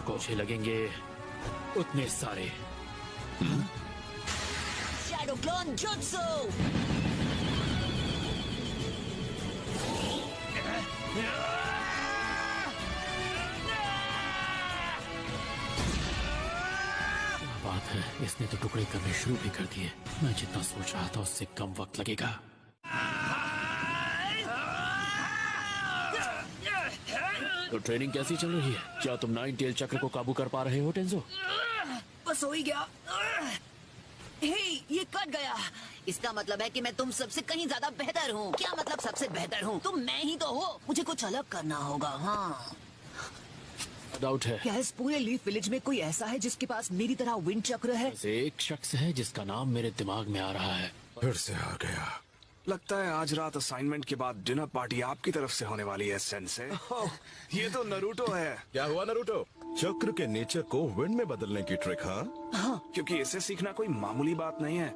मुझे लगेंगे उतने सारे। Shadow clone jutsu. बात है, इसने तो टुकड़े करने शुरू भी कर दिए। मैं जितना सोच रहा था उससे कम वक्त लगेगा। तो ट्रेनिंग कैसी चल रही है? क्या तुम नाइन टेल चक्र को काबू कर पा रहे हो टेंजो? बस हो ही गया। हे, ये कट गया। इसका मतलब है कि मैं तुम सबसे कहीं ज्यादा बेहतर हूँ। क्या मतलब सबसे बेहतर हूँ? तुम मैं ही तो हो। मुझे कुछ अलग करना होगा। हाँ, डाउट है। क्या इस पूरे लीफ विलेज में कोई ऐसा है जिसके पास मेरी तरह विंड चक्र है? बस एक शख्स है जिसका नाम मेरे दिमाग में आ रहा है। फिर से आ गया। लगता है आज रात असाइनमेंट के बाद डिनर पार्टी आपकी तरफ से होने वाली है सेंसे। ये तो नरूटो है। क्या हुआ नरूटो? चक्र के नेचर को विंड में बदलने की ट्रिक? हाँ, क्योंकि इसे सीखना कोई मामूली बात नहीं है।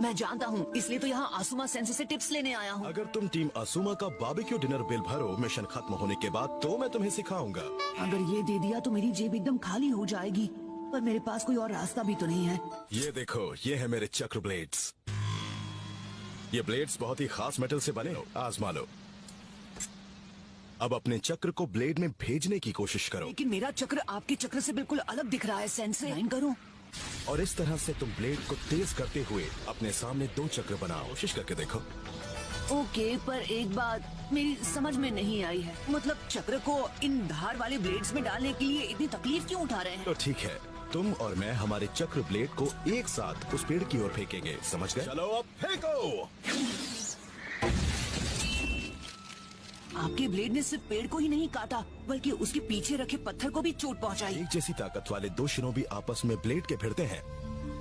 मैं जानता हूँ, इसलिए तो यहाँ आसुमा सेंसे से टिप्स लेने आया हूँ। अगर तुम टीम आसुमा का बारबेक्यू डिनर बिल भरो मिशन खत्म होने के बाद, तो मैं तुम्हें सिखाऊंगा। अगर ये दे दिया तो मेरी जेब एकदम खाली हो जाएगी, पर मेरे पास कोई और रास्ता भी तो नहीं है। ये देखो, ये है मेरे चक्र ब्लेड्स। ये ब्लेड्स बहुत ही खास मेटल से बने हो, आजमा लो। अब अपने चक्र को ब्लेड में भेजने की कोशिश करो। लेकिन मेरा चक्र आपके चक्र से बिल्कुल अलग दिख रहा है सेंसे। लाइन करो। और इस तरह से तुम ब्लेड को तेज करते हुए अपने सामने दो चक्र बनाओ। कोशिश करके देखो। ओके, पर एक बात मेरी समझ में नहीं आई है। मतलब चक्र को इन धार वाले ब्लेड्स में डालने के लिए इतनी तकलीफ क्यों उठा रहे हैं? तो ठीक है, तुम और मैं हमारे चक्र ब्लेड को एक साथ उस पेड़ की ओर फेंकेंगे, समझ गए? चलो अब फेंको। आपके ब्लेड ने सिर्फ पेड़ को ही नहीं काटा, बल्कि उसके पीछे रखे पत्थर को भी चोट पहुंचाई। एक जैसी ताकत वाले दो शिनोबी आपस में ब्लेड के भिड़ते हैं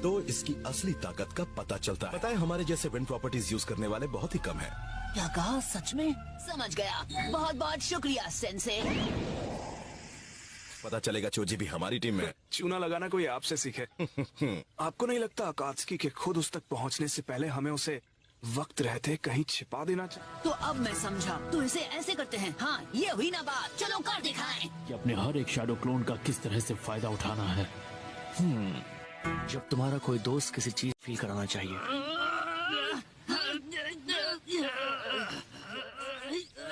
तो इसकी असली ताकत का पता चलता है। पता है, हमारे जैसे विंड प्रॉपर्टीज यूज करने वाले बहुत ही कम हैं। क्या कहा? सच में? समझ गया। बहुत बहुत शुक्रिया सेंसे। पता चलेगा चोजी भी हमारी टीम में। चूना लगाना कोई आपसे सीखे। आपको नहीं लगता अकात्सुकी के खुद उस तक पहुंचने से पहले हमें उसे वक्त रहते कहीं छिपा देना चाहिए? तो अब मैं समझा। तो इसे ऐसे करते हैं। हाँ, ये हुई ना बात। चलो कर दिखाएं। कि अपने हर एक शैडो क्लोन का किस तरह से फायदा उठाना है। जब तुम्हारा कोई दोस्त किसी चीज फील कराना चाहिए।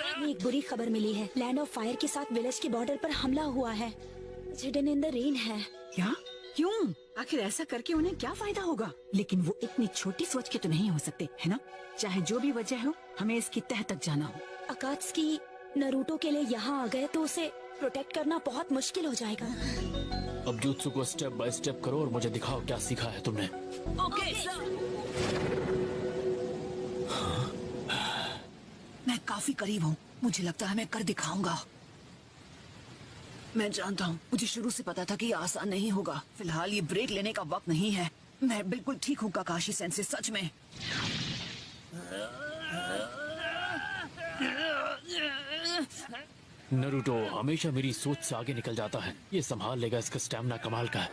हमें एक बुरी खबर मिली है। लैंड ऑफ फायर के साथ विलेज के बॉर्डर पर हमला हुआ है। हिडन इन द रेन है। क्या? क्यों? आखिर ऐसा करके उन्हें क्या फायदा होगा? लेकिन वो इतनी छोटी सोच के तो नहीं हो सकते, है ना? चाहे जो भी वजह हो, हमें इसकी तह तक जाना हो। अकात्सुकी नरूटो के लिए यहाँ आ गए तो उसे प्रोटेक्ट करना बहुत मुश्किल हो जाएगा। अब jutsu को स्टेप बाय स्टेप करो और मुझे दिखाओ क्या सीखा है तुमने। Okay sir. मैं काफी करीब हूँ। मुझे लगता है मैं कर दिखाऊंगा। मैं जानता हूँ, मुझे शुरू से पता था कि ये आसान नहीं होगा। फिलहाल ये ब्रेक लेने का वक्त नहीं है। मैं बिल्कुल ठीक हूँ काकाशी सेंसे, सच में। नरूटो हमेशा मेरी सोच से आगे निकल जाता है। ये संभाल लेगा, इसका स्टैमिना कमाल का है।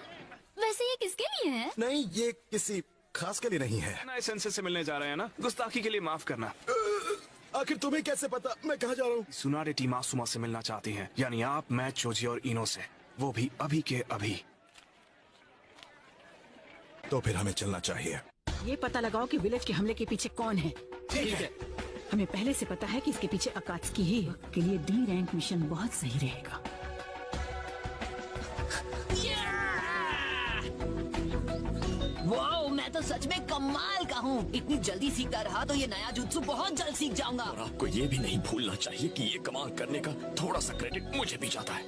वैसे ये किसके लिए है? नहीं, ये किसी खास के लिए नहीं है। नए सेंसे से मिलने जा रहे हैं ना, गुस्ताखी के लिए माफ करना। आखिर तुम्हें कैसे पता मैं कहाँ जा रहा हूँ? सुनारे टीम आसुमा से मिलना चाहती हैं, यानी आप, मैं, चोजी और इनो से, वो भी अभी के अभी। तो फिर हमें चलना चाहिए। ये पता लगाओ कि विलेज के हमले के पीछे कौन है। ठीक है। हमें पहले से पता है कि इसके पीछे अकात्सुकी ही है। के लिए डी रैंक मिशन बहुत सही रहेगा। वाओ, मैं तो सच में कमाल का हूँ। इतनी जल्दी सीखता रहा तो ये नया जुत्सु बहुत जल्द सीख जाऊंगा। और आपको ये भी नहीं भूलना चाहिए कि ये कमाल करने का थोड़ा सा क्रेडिट मुझे भी जाता है।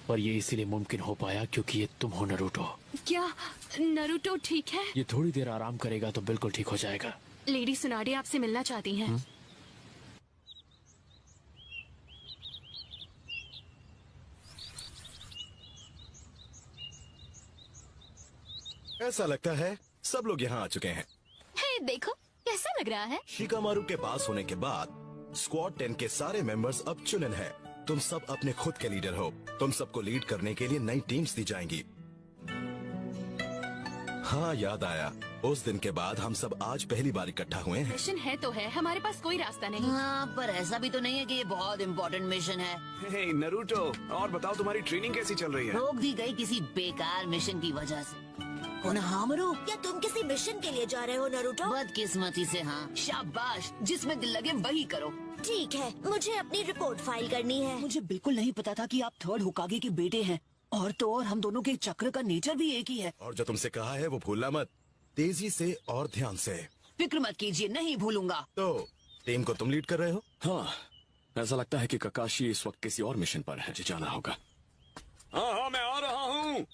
पर ये इसीलिए मुमकिन हो पाया क्योंकि ये तुम हो नरूटो। क्या नरूटो ठीक है? ये थोड़ी देर आराम करेगा तो बिल्कुल ठीक हो जाएगा। लेडी सुनाडे आपसे मिलना चाहती हैं। ऐसा लगता है सब लोग यहाँ आ चुके हैं। हे, देखो कैसा लग रहा है। शिकामारू के पास होने के बाद स्क्वाड 10 के सारे मेंबर्स अब चुनिन हैं। तुम सब अपने खुद के लीडर हो। तुम सबको लीड करने के लिए नई टीम्स दी जाएंगी। हाँ, याद आया, उस दिन के बाद हम सब आज पहली बार इकट्ठा हुए हैं। मिशन है तो है, हमारे पास कोई रास्ता नहीं। हाँ, पर ऐसा भी तो नहीं है कि ये बहुत इम्पोर्टेंट मिशन है। हे नरूटो, और बताओ तुम्हारी ट्रेनिंग कैसी चल रही है? रोक दी गई किसी बेकार मिशन की वजह से। कोनोहामारू, क्या तुम किसी मिशन के लिए जा रहे हो नरूटो? बदकिस्मती से हाँ। शाबाश, जिसमें दिल लगे वही करो। ठीक है, मुझे अपनी रिपोर्ट फाइल करनी है। मुझे बिल्कुल नहीं पता था कि आप थर्ड होकागे के बेटे हैं। और तो और हम दोनों के चक्र का नेचर भी एक ही है। और जो तुमसे कहा है वो भूलना मत, तेजी से और ध्यान से। फिक्र मत कीजिए, नहीं भूलूंगा। तो टीम को तुम लीड कर रहे हो? हाँ, ऐसा लगता है कि ककाशी इस वक्त किसी और मिशन पर है। मुझे जाना होगा। हाँ, मैं आ रहा हूँ।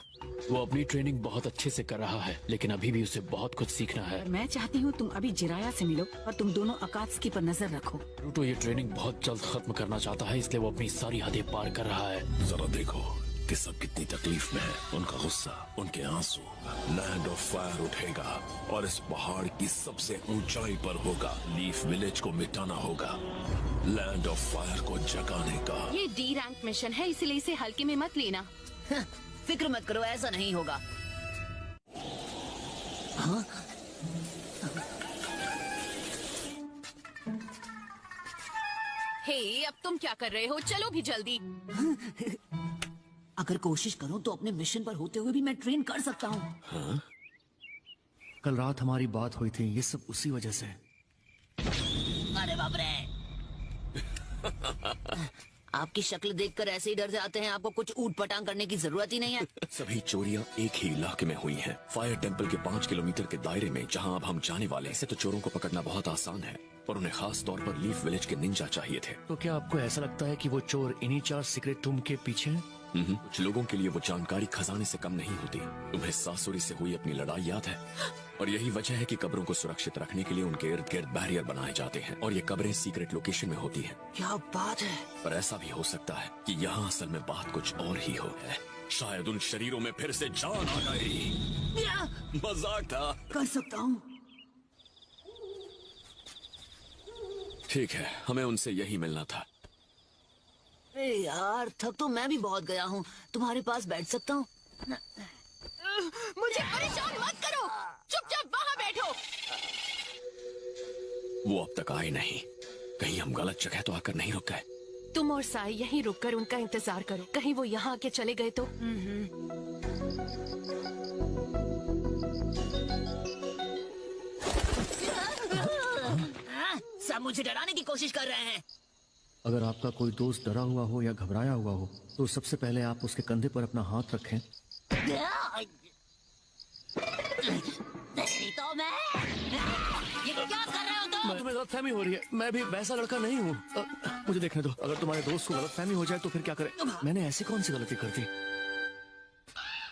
वो अपनी ट्रेनिंग बहुत अच्छे से कर रहा है, लेकिन अभी भी उसे बहुत कुछ सीखना है। और मैं चाहती हूँ तुम अभी जिराया से मिलो और तुम दोनों अकात्सुकी पर नजर रखो। रूटो ये ट्रेनिंग बहुत जल्द खत्म करना चाहता है, इसलिए वो अपनी सारी हदें पार कर रहा है। जरा देखो कि सब कितनी तकलीफ में है। उनका गुस्सा, उनके आंसू। लैंड ऑफ फायर उठेगा और इस पहाड़ की सबसे ऊंचाई पर होगा। लीफ विलेज को मिटाना होगा, लैंड ऑफ फायर को जगाने का। ये डी रैंक मिशन है, इसलिए इसे हल्के में मत लेना। फिक्र मत करो, ऐसा नहीं होगा। हाँ? हे, अब तुम क्या कर रहे हो? चलो भी जल्दी। अगर कोशिश करूं तो अपने मिशन पर होते हुए भी मैं ट्रेन कर सकता हूं। कल रात हमारी बात हुई थी, ये सब उसी वजह से। अरे बाप रे। आपकी शक्ल देखकर ऐसे ही डर जाते हैं, आपको कुछ ऊट पटांग करने की जरूरत ही नहीं है। सभी चोरियां एक ही इलाके में हुई हैं, फायर टेंपल के 5 किलोमीटर के दायरे में, जहां अब हम जाने वाले हैं। तो चोरों को पकड़ना बहुत आसान है, पर उन्हें खास तौर पर लीफ विलेज के निंजा चाहिए थे। तो क्या आपको ऐसा लगता है कि वो चोर इन्हीं 4 सीक्रेट रूम के पीछे हैं? कुछ लोगों के लिए वो जानकारी खजाने से कम नहीं होती। तुम्हें सासुरी से हुई अपनी लड़ाई याद है? और यही वजह है कि कब्रों को सुरक्षित रखने के लिए उनके इर्द गिर्द बैरियर बनाए जाते हैं, और ये कब्रें सीक्रेट लोकेशन में होती हैं। क्या बात है। पर ऐसा भी हो सकता है कि यहाँ असल में बात कुछ और ही हो है। शायद उन शरीरों में फिर से जान आ गई। मजाक था। कर सकता हूँ। ठीक है, हमें उनसे यही मिलना था। अरे यार, थक तो मैं भी बहुत गया हूँ। तुम्हारे पास बैठ सकता हूँ? मुझे परेशान मत करो, चुपचाप वहाँ बैठो। वो अब तक आए नहीं, कहीं हम गलत जगह तो आकर नहीं रुक गए। तुम और साई यहीं रुककर उनका इंतजार करो, कहीं वो यहाँ आके चले गए तो। सब मुझे डराने की कोशिश कर रहे हैं। अगर आपका कोई दोस्त डरा हुआ हो या घबराया हुआ हो, तो सबसे पहले आप उसके कंधे पर अपना हाथ रखें। नहीं तो मैं ये क्या कर रहे हो तुम? तुम्हें गलतफहमी हो रही है, मैं भी वैसा लड़का नहीं हूँ। मुझे देखने दो, अगर तुम्हारे दोस्त को गलतफहमी हो जाए तो फिर क्या करें? मैंने ऐसी कौन सी गलती कर दी?